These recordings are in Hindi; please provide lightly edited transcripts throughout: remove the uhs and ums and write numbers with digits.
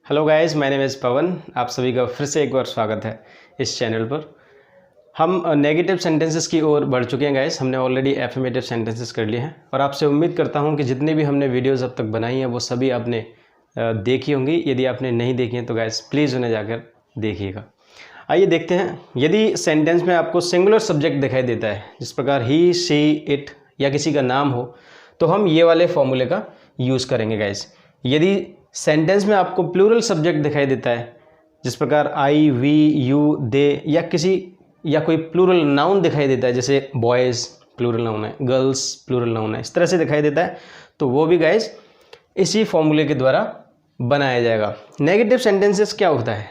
Hello guys, my name is Pawan. आप सभी का फिर से एक बार स्वागत है इस चैनल पर। हम नेगेटिव सेंटेंसेस की ओर बढ़ चुके हैं गाइस। हमने ऑलरेडी एफर्मेटिव सेंटेंसेस कर लिए हैं और आपसे उम्मीद करता हूं कि जितने भी हमने वीडियोस अब तक बनाई हैं वो सभी आपने देखी होंगी। यदि आपने नहीं देखी हैं तो गाइस प्लीज़ उन्हें जाकर देखिएगा। आइए देखते हैं। यदि सेंटेंस में आपको सिंगुलर सब्जेक्ट दिखाई देता है, जिस प्रकार ही, शी, इट या किसी का नाम हो, तो हम ये वाले फॉर्मूले का यूज़ करेंगे गाइस। यदि सेंटेंस में आपको प्लूरल सब्जेक्ट दिखाई देता है, जिस प्रकार आई, वी, यू, दे या कोई प्लूरल नाउन दिखाई देता है, जैसे बॉयज़ प्लूरल नाउन है, गर्ल्स प्लूरल नाउन है, इस तरह से दिखाई देता है, तो वो भी गाइस इसी फॉर्मूले के द्वारा बनाया जाएगा। नेगेटिव सेंटेंसेस क्या होता है?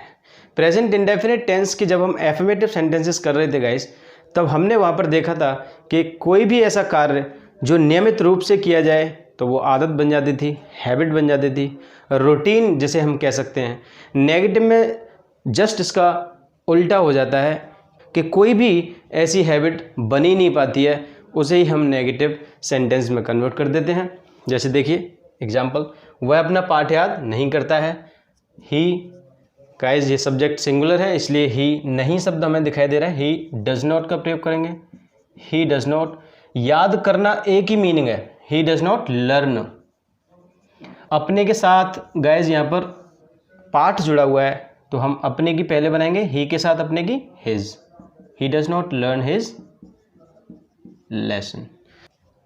प्रेजेंट इंडेफिनिट टेंस की जब हम एफर्मेटिव सेंटेंसेस कर रहे थे गाइस, तब हमने वहाँ पर देखा था कि कोई भी ऐसा कार्य जो नियमित रूप से किया जाए तो वो आदत बन जाती थी, हैबिट बन जाती थी, रूटीन जिसे हम कह सकते हैं। नेगेटिव में जस्ट इसका उल्टा हो जाता है कि कोई भी ऐसी हैबिट बन ही नहीं पाती है, उसे ही हम नेगेटिव सेंटेंस में कन्वर्ट कर देते हैं। जैसे देखिए एग्जाम्पल, वह अपना पाठ याद नहीं करता है। ही, गाइस ये सब्जेक्ट सिंगुलर है इसलिए ही नहीं शब्द हमें दिखाई दे रहा है। ही डज नॉट का प्रयोग करेंगे। ही डज नॉट, याद करना एक ही मीनिंग है। ही डज नॉट लर्न। अपने के साथ गाइस यहाँ पर पाठ जुड़ा हुआ है तो हम अपने की पहले बनाएंगे, ही के साथ अपने की his. He does not learn his lesson.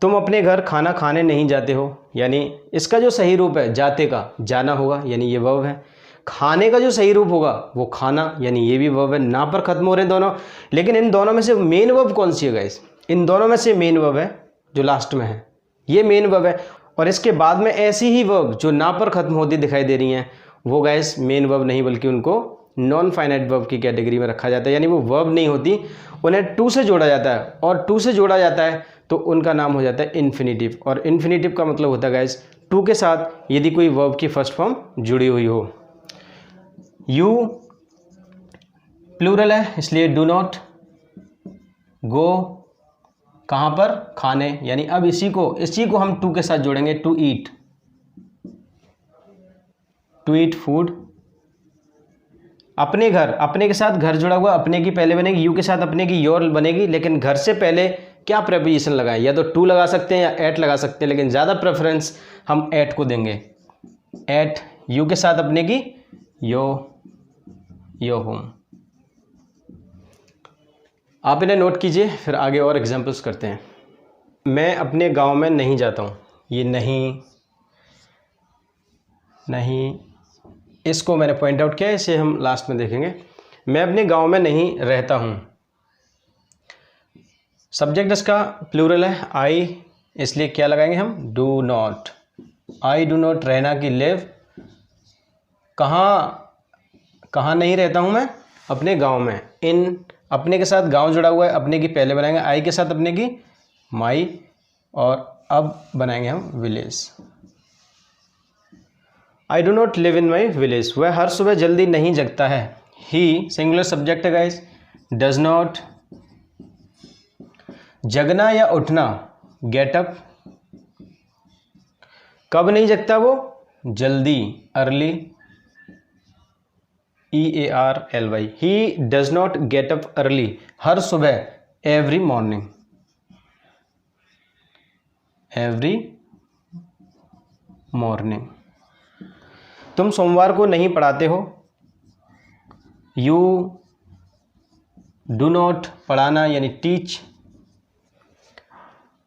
तुम अपने घर खाना खाने नहीं जाते हो, यानी इसका जो सही रूप है जाते का जाना होगा, यानी ये वर्ब है। खाने का जो सही रूप होगा वो खाना, यानी ये भी वर्ब है। ना पर खत्म हो रहे हैं दोनों, लेकिन इन दोनों में से मेन वर्ब कौन सी है गाइस? इन दोनों में से मेन वर्ब है जो लास्ट में है, ये मेन वर्ब है। और इसके बाद में ऐसी ही वर्ब जो ना पर खत्म होती दिखाई दे रही हैं, वो गाइस मेन वर्ब नहीं बल्कि उनको नॉन फाइनाइट वर्ब की कैटेगरी में रखा जाता है, यानी वो वर्ब नहीं होती, उन्हें टू से जोड़ा जाता है और टू से जोड़ा जाता है तो उनका नाम हो जाता है इन्फिनिटिव। और इन्फिनिटिव का मतलब होता है गाइस टू के साथ यदि कोई वर्ब की फर्स्ट फॉर्म जुड़ी हुई हो। यू प्लूरल है इसलिए डू नॉट गो, कहाँ पर? खाने, यानी अब इसी को हम टू के साथ जोड़ेंगे, टू ईट फूड। अपने घर, अपने के साथ घर जुड़ा हुआ, अपने की पहले बनेगी, यू के साथ अपने की योर बनेगी, लेकिन घर से पहले क्या प्रेपोजिशन लगाएं? या तो टू लगा सकते हैं या एट लगा सकते हैं, लेकिन ज़्यादा प्रेफरेंस हम एट को देंगे। एट, यू के साथ अपने की यो होम। आप इन्हें नोट कीजिए, फिर आगे और एग्जांपल्स करते हैं। मैं अपने गांव में नहीं जाता हूँ, ये नहीं इसको मैंने पॉइंट आउट किया, इसे हम लास्ट में देखेंगे। मैं अपने गांव में नहीं रहता हूँ, सब्जेक्ट इसका प्लूरल है आई, इसलिए क्या लगाएंगे हम? Do not. I do not, रहना की लिव। कहाँ नहीं रहता हूँ मैं? अपने गांव में। इन, अपने के साथ गांव जुड़ा हुआ है, अपने की पहले बनाएंगे, आई के साथ अपने की माई, और अब बनाएंगे हम village. I do not live in my village, वह हर सुबह जल्दी नहीं जगता है। ही सिंगुलर सब्जेक्ट है गाइस, डज नॉट। जगना या उठना, गेट अप। कब नहीं जगता वो? जल्दी, early, EARLY। He does not get up early, हर सुबह, एवरी मॉर्निंग। तुम सोमवार को नहीं पढ़ाते हो, यू डू नॉट, पढ़ाना यानी टीच,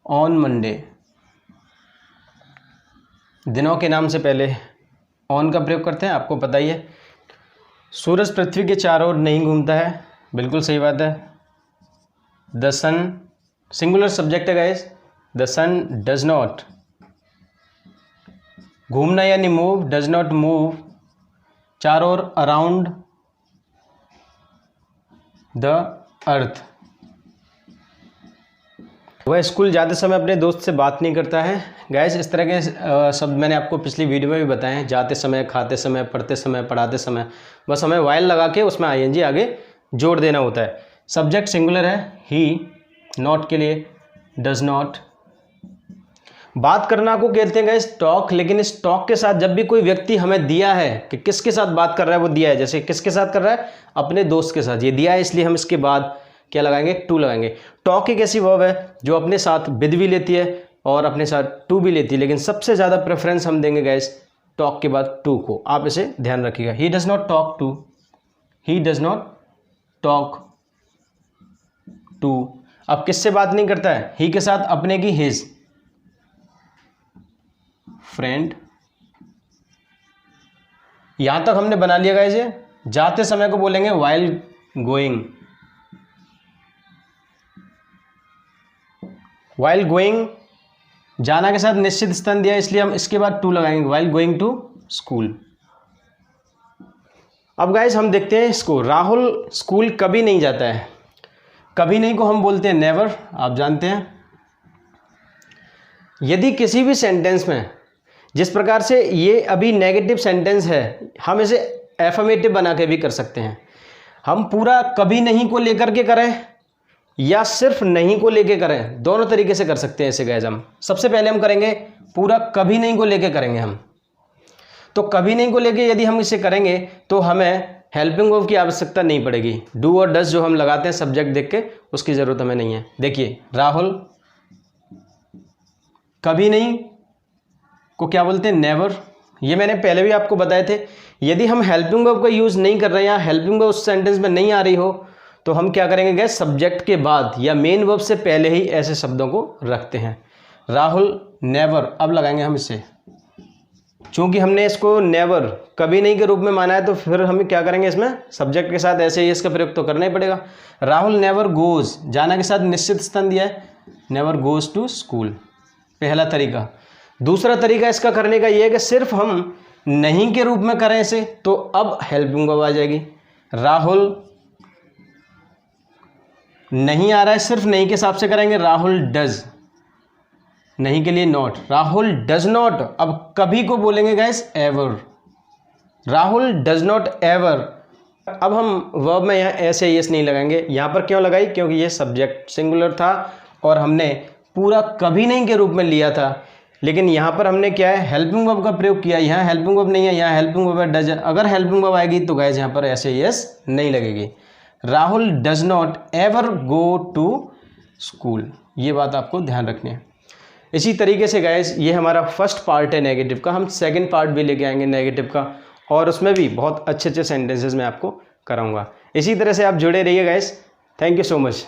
ऑन मंडे। दिनों के नाम से पहले ऑन का प्रयोग करते हैं, आपको पता ही है। सूरज पृथ्वी के चारों ओर नहीं घूमता है, बिल्कुल सही बात है। द सन सिंगुलर सब्जेक्ट है guys, the sun does not. घूमना यानी मूव, डज नॉट मूव, चारों ओर, अराउंड द अर्थ। वह स्कूल जाते समय अपने दोस्त से बात नहीं करता है। गाइस इस तरह के शब्द मैंने आपको पिछली वीडियो में भी बताए हैं, जाते समय, खाते समय, पढ़ते समय, पढ़ाते समय, बस हमें वाइल लगा के उसमें ING आगे जोड़ देना होता है। सब्जेक्ट सिंगुलर है, ही, नॉट के लिए डज नॉट। बात करना को कहते हैं गाइस टॉक, लेकिन इस टॉक के साथ जब भी कोई व्यक्ति हमें दिया है कि किसके साथ बात कर रहा है, वो दिया है, जैसे किसके साथ कर रहा है, अपने दोस्त के साथ, ये दिया है, इसलिए हम इसके बाद क्या लगाएंगे, टू लगाएंगे। टॉक एक ऐसी वर्ब है जो अपने साथ विद भी लेती है और अपने साथ टू भी लेती है, लेकिन सबसे ज़्यादा प्रेफरेंस हम देंगे गाइस टॉक के बाद टू को। आप इसे ध्यान रखिएगा। He does not talk to, he does not talk to. अब किससे बात नहीं करता है, ही के साथ अपने की हिज फ्रेंड। यहां तक हमने बना लिया गाइस। ये जाते समय को बोलेंगे वाइल गोइंग, वाइल गोइंग, जाना के साथ निश्चित स्थान दिया इसलिए हम इसके बाद टू लगाएंगे, वाइल गोइंग टू स्कूल। अब गाइस हम देखते हैं इसको, राहुल स्कूल कभी नहीं जाता है। कभी नहीं को हम बोलते हैं नेवर, आप जानते हैं। यदि किसी भी सेंटेंस में, जिस प्रकार से ये अभी नेगेटिव सेंटेंस है, हम इसे एफर्मेटिव बना के भी कर सकते हैं। हम पूरा कभी नहीं को लेकर के करें या सिर्फ नहीं को लेके करें, दोनों तरीके से कर सकते हैं इसे गाइस। हम सबसे पहले हम करेंगे पूरा कभी नहीं को लेके करेंगे हम। तो कभी नहीं को लेके यदि हम इसे करेंगे तो हमें हेल्पिंग वर्ब की आवश्यकता नहीं पड़ेगी। डू और डज जो हम लगाते हैं सब्जेक्ट देख के, उसकी ज़रूरत हमें नहीं है। देखिए राहुल कभी नहीं को क्या बोलते हैं, नेवर। ये मैंने पहले भी आपको बताए थे। यदि हम हेल्पिंग वर्ब का यूज़ नहीं कर रहे हैं या हेल्पिंग वर्ब उस सेंटेंस में नहीं आ रही हो तो हम क्या करेंगे गाइस, सब्जेक्ट के बाद या मेन वर्ब से पहले ही ऐसे शब्दों को रखते हैं। राहुल नेवर, अब लगाएंगे हम इसे, चूंकि हमने इसको नेवर कभी नहीं के रूप में माना है तो फिर हम क्या करेंगे, इसमें सब्जेक्ट के साथ ऐसे ही इसका प्रयोग तो करना ही पड़ेगा। राहुल नेवर गोज, जाना के साथ निश्चित स्थान दिया है, नेवर गोज टू स्कूल, पहला तरीका। दूसरा तरीका इसका करने का ये है कि सिर्फ हम नहीं के रूप में करें इसे, तो अब हेल्पिंग वर्ब आ जाएगी। राहुल नहीं आ रहा है, सिर्फ नहीं के हिसाब से करेंगे, राहुल डज, नहीं के लिए नॉट, राहुल डज नॉट। अब कभी को बोलेंगे guys ever, Rahul does not ever. अब हम वर्ब में यहाँ ऐसे यस नहीं लगाएंगे। यहाँ पर क्यों लगाई, क्योंकि ये सब्जेक्ट सिंगुलर था और हमने पूरा कभी नहीं के रूप में लिया था, लेकिन यहाँ पर हमने क्या है, हेल्पिंग वर्ब का प्रयोग किया। यहाँ हेल्पिंग वर्ब नहीं है, यहाँ हेल्पिंग वर्ब है डज। अगर हेल्पिंग वर्ब आएगी तो गाइस यहाँ पर ऐसे यस नहीं लगेगी। Rahul does not ever go to school, ये बात आपको ध्यान रखनी है। इसी तरीके से गाइस ये हमारा फर्स्ट पार्ट है नेगेटिव का। हम सेकंड पार्ट भी लेके आएंगे नेगेटिव का, और उसमें भी बहुत अच्छे अच्छे सेंटेंसेस मैं आपको कराऊंगा। इसी तरह से आप जुड़े रहिए guys. Thank you so much.